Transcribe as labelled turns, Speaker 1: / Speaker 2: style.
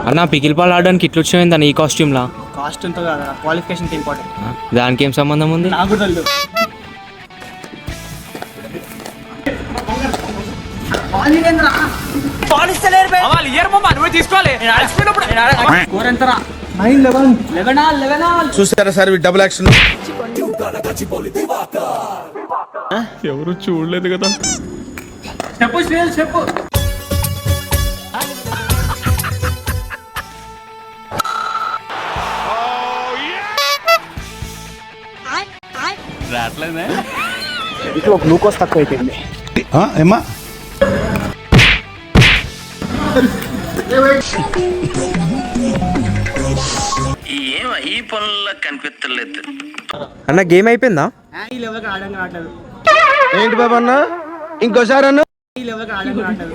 Speaker 1: అన్న పికిల్ పాలు ఆడడానికి ఇట్లా వచ్చిపోయింది ఈ కాస్ట్యూమ్లా.
Speaker 2: కాస్ట్యూమ్తో కదా, క్వాలిఫికేషన్ ఇంపార్టెంట్.
Speaker 1: దానికి ఏం సంబంధం ఉంది?
Speaker 2: నాకు కూడా తెలియదు.
Speaker 3: చూసారా సార్ డబుల్ యాక్షన్.
Speaker 1: ఎవరు చూడలేదు కదా.
Speaker 2: చెప్పు శ్రీల్ చెప్పు.
Speaker 1: రావట్లేదే.
Speaker 2: ఇంట్లో గ్లూకోజ్ తక్కువ అయిపోయింది.
Speaker 3: ఏమా
Speaker 4: ఈ పనుల్లో కనిపించలేదు.
Speaker 1: అన్న గేమ్ అయిపోయిందా?
Speaker 2: ఈ లెవెల్కి ఆడడానికి రావట్లేదు.
Speaker 3: ఏంటి బాబు అన్న ఇంకోసారి అన్న
Speaker 2: ఈ లెవెల్కి ఆడడానికి రావట్లేదు.